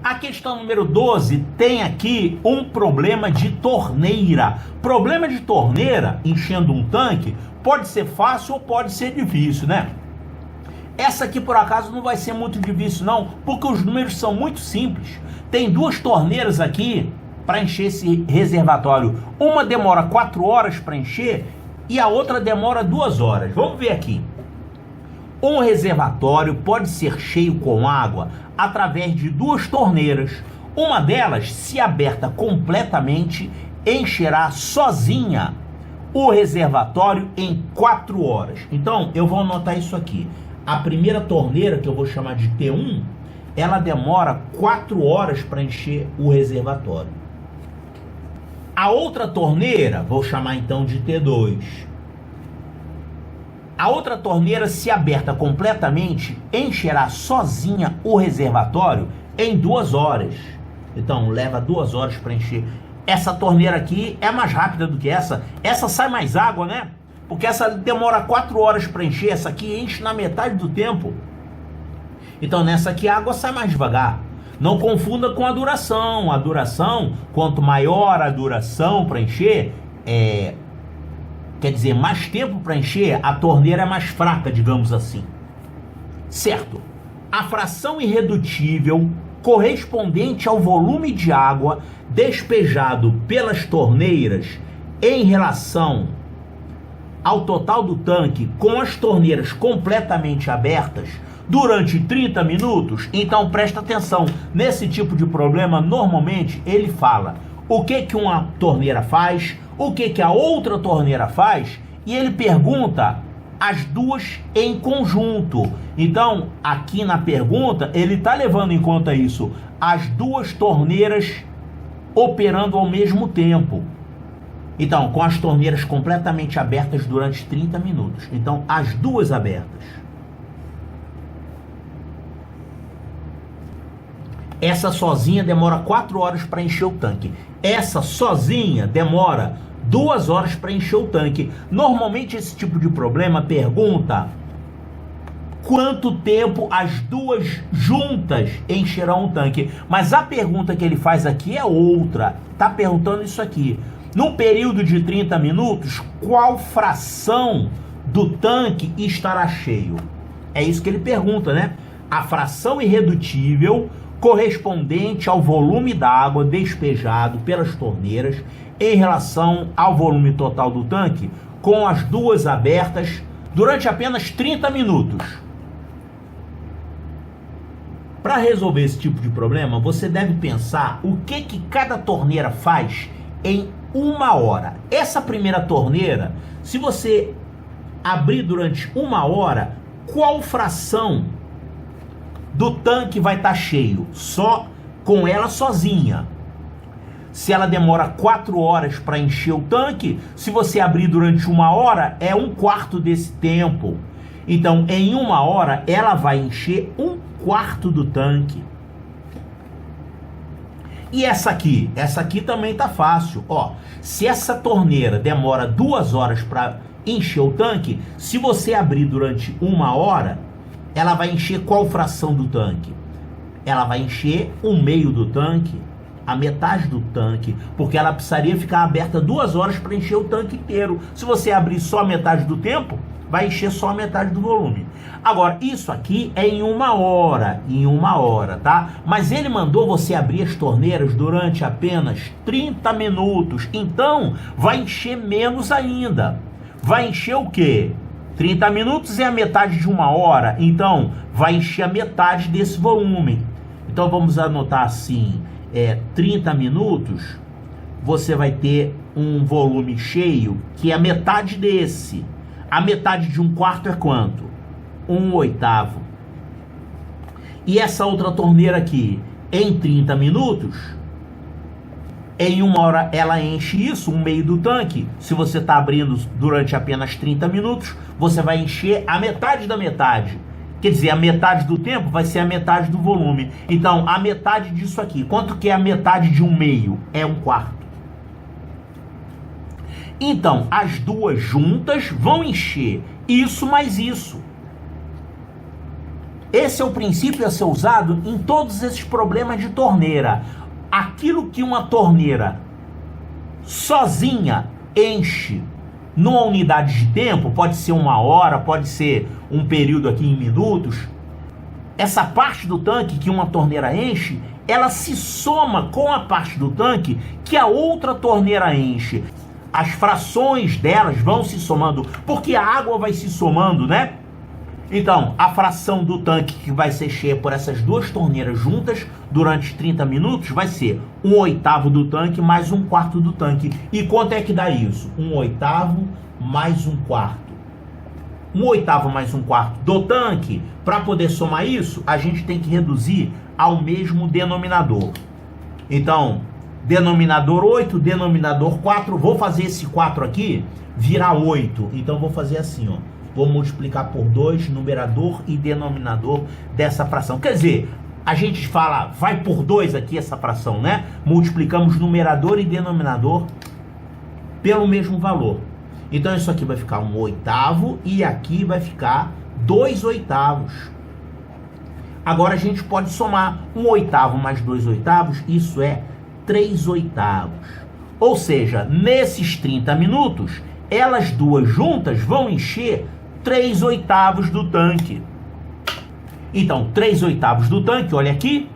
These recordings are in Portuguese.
A questão número 12 tem aqui um problema de torneira. Problema de torneira, enchendo um tanque, pode ser fácil ou pode ser difícil, né? Essa aqui, por acaso, não vai ser muito difícil, não, porque os números são muito simples. Tem duas torneiras aqui para encher esse reservatório. Uma demora 4 horas para encher e a outra demora 2 horas. Vamos ver aqui. Um reservatório pode ser cheio com água através de duas torneiras. Uma delas, se aberta completamente, encherá sozinha o reservatório em 4 horas. Então, eu vou anotar isso aqui. A primeira torneira, que eu vou chamar de T1, ela demora 4 horas para encher o reservatório. A outra torneira, vou chamar então de T2. A outra torneira, se aberta completamente, encherá sozinha o reservatório em 2 horas. Então, leva 2 horas para encher. Essa torneira aqui é mais rápida do que essa. Essa sai mais água, né? Porque essa demora 4 horas para encher. Essa aqui enche na metade do tempo. Então, nessa aqui a água sai mais devagar. Não confunda com a duração. A duração, quanto maior a duração para encher, quer dizer, mais tempo para encher, a torneira é mais fraca, digamos assim. Certo. A fração irredutível correspondente ao volume de água despejado pelas torneiras em relação ao total do tanque com as torneiras completamente abertas durante 30 minutos. Então presta atenção, nesse tipo de problema normalmente ele fala o que uma torneira faz, o que a outra torneira faz, e ele pergunta as duas em conjunto. Então, aqui na pergunta, ele está levando em conta isso, as duas torneiras operando ao mesmo tempo. Então, com as torneiras completamente abertas durante 30 minutos. Então, as duas abertas. Essa sozinha demora 4 horas para encher o tanque. Essa sozinha demora 2 horas para encher o tanque. Normalmente esse tipo de problema pergunta quanto tempo as duas juntas encherão o tanque. Mas a pergunta que ele faz aqui é outra. Está perguntando isso aqui. Num período de 30 minutos, qual fração do tanque estará cheio? É isso que ele pergunta, né? A fração irredutível correspondente ao volume d'água despejado pelas torneiras em relação ao volume total do tanque, com as duas abertas durante apenas 30 minutos. Para resolver esse tipo de problema, você deve pensar o que cada torneira faz em 1 hora. Essa primeira torneira, se você abrir durante 1 hora, qual fração do tanque vai estar cheio? Só com ela sozinha. Se ela demora 4 horas para encher o tanque, se você abrir durante 1 hora, é 1/4 desse tempo. Então, em 1 hora, ela vai encher 1/4 do tanque. E essa aqui? Essa aqui também tá fácil. Ó, se essa torneira demora 2 horas para encher o tanque, se você abrir durante 1 hora, ela vai encher qual fração do tanque? Ela vai encher 1/2 do tanque, a metade do tanque, porque ela precisaria ficar aberta 2 horas para encher o tanque inteiro. Se você abrir só a metade do tempo, vai encher só a metade do volume. Agora, isso aqui é em 1 hora, tá? Mas ele mandou você abrir as torneiras durante apenas 30 minutos, então vai encher menos ainda. Vai encher o quê? 30 minutos é a metade de 1 hora, então vai encher a metade desse volume. Então vamos anotar assim, 30 minutos, você vai ter um volume cheio que é a metade desse. A metade de 1/4 é quanto? 1/8. E essa outra torneira aqui, em 30 minutos, em 1 hora ela enche isso, 1/2 do tanque. Se você está abrindo durante apenas 30 minutos, você vai encher a metade da metade. Quer dizer, a metade do tempo vai ser a metade do volume. Então, a metade disso aqui. Quanto que é a metade de 1/2? É 1/4. Então, as duas juntas vão encher isso mais isso. Esse é o princípio a ser usado em todos esses problemas de torneira. Aquilo que uma torneira sozinha enche numa unidade de tempo, pode ser 1 hora, pode ser um período aqui em minutos, essa parte do tanque que uma torneira enche, ela se soma com a parte do tanque que a outra torneira enche. As frações delas vão se somando, porque a água vai se somando, né? Então, a fração do tanque que vai ser cheia por essas duas torneiras juntas durante 30 minutos vai ser 1/8 do tanque mais 1/4 do tanque. E quanto é que dá isso? 1/8 mais 1/4. 1/8 mais 1/4 do tanque. Para poder somar isso, a gente tem que reduzir ao mesmo denominador. Então, denominador 8, denominador 4. Vou fazer esse 4 aqui virar 8. Então, vou fazer assim, ó. Vou multiplicar por 2, numerador e denominador dessa fração. Quer dizer, a gente fala, vai por 2 aqui essa fração, né? Multiplicamos numerador e denominador pelo mesmo valor. Então isso aqui vai ficar 1/8 e aqui vai ficar 2/8. Agora a gente pode somar 1/8 mais 2/8, isso é 3/8. Ou seja, nesses 30 minutos, elas duas juntas vão encher 3/8 do tanque. Então, 3/8 do tanque, olha aqui.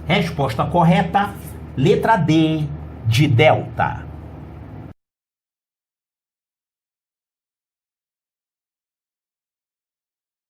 Resposta correta, letra D, de delta.